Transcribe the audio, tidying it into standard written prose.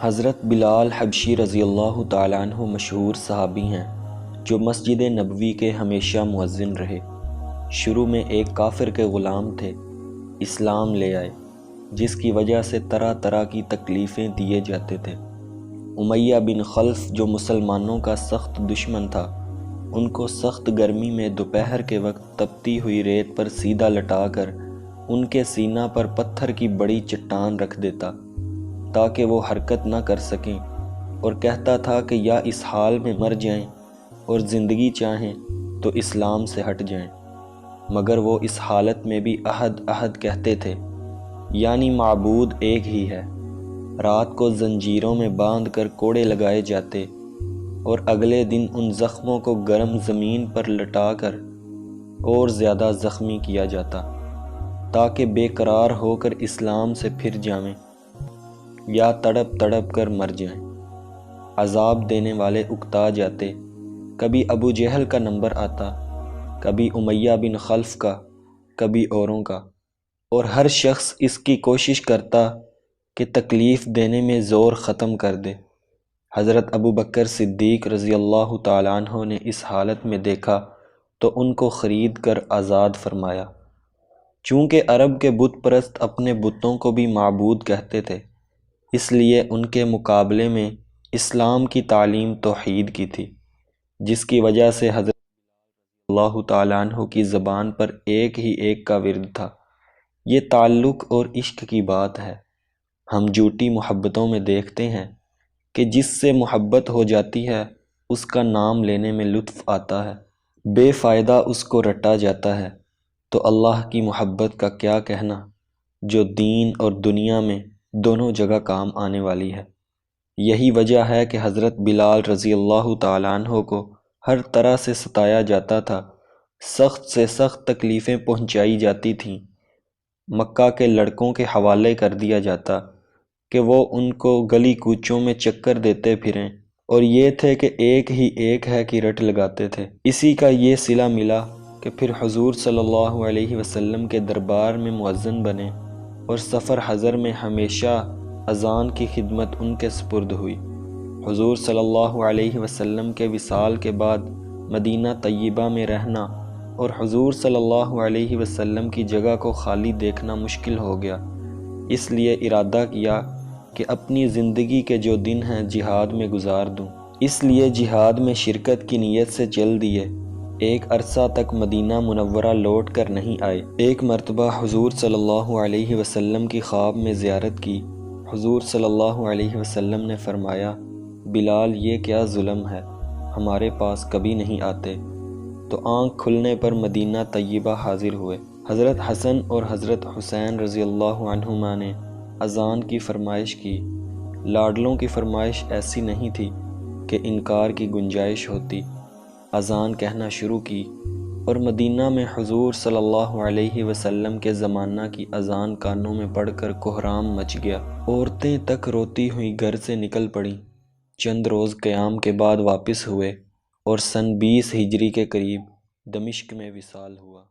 حضرت بلال حبشی رضی اللہ تعالیٰ عنہ مشہور صحابی ہیں جو مسجد نبوی کے ہمیشہ مؤذن رہے۔ شروع میں ایک کافر کے غلام تھے، اسلام لے آئے، جس کی وجہ سے طرح طرح کی تکلیفیں دیے جاتے تھے۔ امیہ بن خلف جو مسلمانوں کا سخت دشمن تھا، ان کو سخت گرمی میں دوپہر کے وقت تپتی ہوئی ریت پر سیدھا لٹا کر ان کے سینہ پر پتھر کی بڑی چٹان رکھ دیتا تاکہ وہ حرکت نہ کر سکیں، اور کہتا تھا کہ یا اس حال میں مر جائیں اور زندگی چاہیں تو اسلام سے ہٹ جائیں، مگر وہ اس حالت میں بھی احد احد کہتے تھے، یعنی معبود ایک ہی ہے۔ رات کو زنجیروں میں باندھ کر کوڑے لگائے جاتے اور اگلے دن ان زخموں کو گرم زمین پر لٹا کر اور زیادہ زخمی کیا جاتا تاکہ بے قرار ہو کر اسلام سے پھر جائیں یا تڑپ تڑپ کر مر جائیں۔ عذاب دینے والے اکتا جاتے، کبھی ابو جہل کا نمبر آتا، کبھی امیہ بن خلف کا، کبھی اوروں کا، اور ہر شخص اس کی کوشش کرتا کہ تکلیف دینے میں زور ختم کر دے۔ حضرت ابو بکر صدیق رضی اللہ تعالیٰ عنہ نے اس حالت میں دیکھا تو ان کو خرید کر آزاد فرمایا۔ چونکہ عرب کے بت پرست اپنے بتوں کو بھی معبود کہتے تھے، اس لیے ان کے مقابلے میں اسلام کی تعلیم توحید کی تھی، جس کی وجہ سے حضرت اللہ تعالیٰ عنہ کی زبان پر ایک ہی ایک کا ورد تھا۔ یہ تعلق اور عشق کی بات ہے۔ ہم جھوٹی محبتوں میں دیکھتے ہیں کہ جس سے محبت ہو جاتی ہے اس کا نام لینے میں لطف آتا ہے، بے فائدہ اس کو رٹا جاتا ہے، تو اللہ کی محبت کا کیا کہنا جو دین اور دنیا میں دونوں جگہ کام آنے والی ہے۔ یہی وجہ ہے کہ حضرت بلال رضی اللہ تعالیٰ عنہ کو ہر طرح سے ستایا جاتا تھا، سخت سے سخت تکلیفیں پہنچائی جاتی تھیں، مکہ کے لڑکوں کے حوالے کر دیا جاتا کہ وہ ان کو گلی کوچوں میں چکر دیتے پھریں، اور یہ تھے کہ ایک ہی ایک ہے کہ رٹ لگاتے تھے۔ اسی کا یہ صلہ ملا کہ پھر حضور صلی اللہ علیہ وسلم کے دربار میں مؤذن بنے، اور سفر حضر میں ہمیشہ اذان کی خدمت ان کے سپرد ہوئی۔ حضور صلی اللہ علیہ وسلم کے وصال کے بعد مدینہ طیبہ میں رہنا اور حضور صلی اللہ علیہ وسلم کی جگہ کو خالی دیکھنا مشکل ہو گیا، اس لیے ارادہ کیا کہ اپنی زندگی کے جو دن ہیں جہاد میں گزار دوں، اس لیے جہاد میں شرکت کی نیت سے چل دیے۔ ایک عرصہ تک مدینہ منورہ لوٹ کر نہیں آئے۔ ایک مرتبہ حضور صلی اللہ علیہ وسلم کی خواب میں زیارت کی۔ حضور صلی اللہ علیہ وسلم نے فرمایا، بلال یہ کیا ظلم ہے، ہمارے پاس کبھی نہیں آتے، تو آنکھ کھلنے پر مدینہ طیبہ حاضر ہوئے۔ حضرت حسن اور حضرت حسین رضی اللہ عنہما نے اذان کی فرمائش کی۔ لاڈلوں کی فرمائش ایسی نہیں تھی کہ انکار کی گنجائش ہوتی۔ اذان کہنا شروع کی اور مدینہ میں حضور صلی اللہ علیہ وسلم کے زمانہ کی اذان کانوں میں پڑھ کر کوہرام مچ گیا۔ عورتیں تک روتی ہوئی گھر سے نکل پڑیں۔ چند روز قیام کے بعد واپس ہوئے اور سن 20 ہجری کے قریب دمشق میں وصال ہوا۔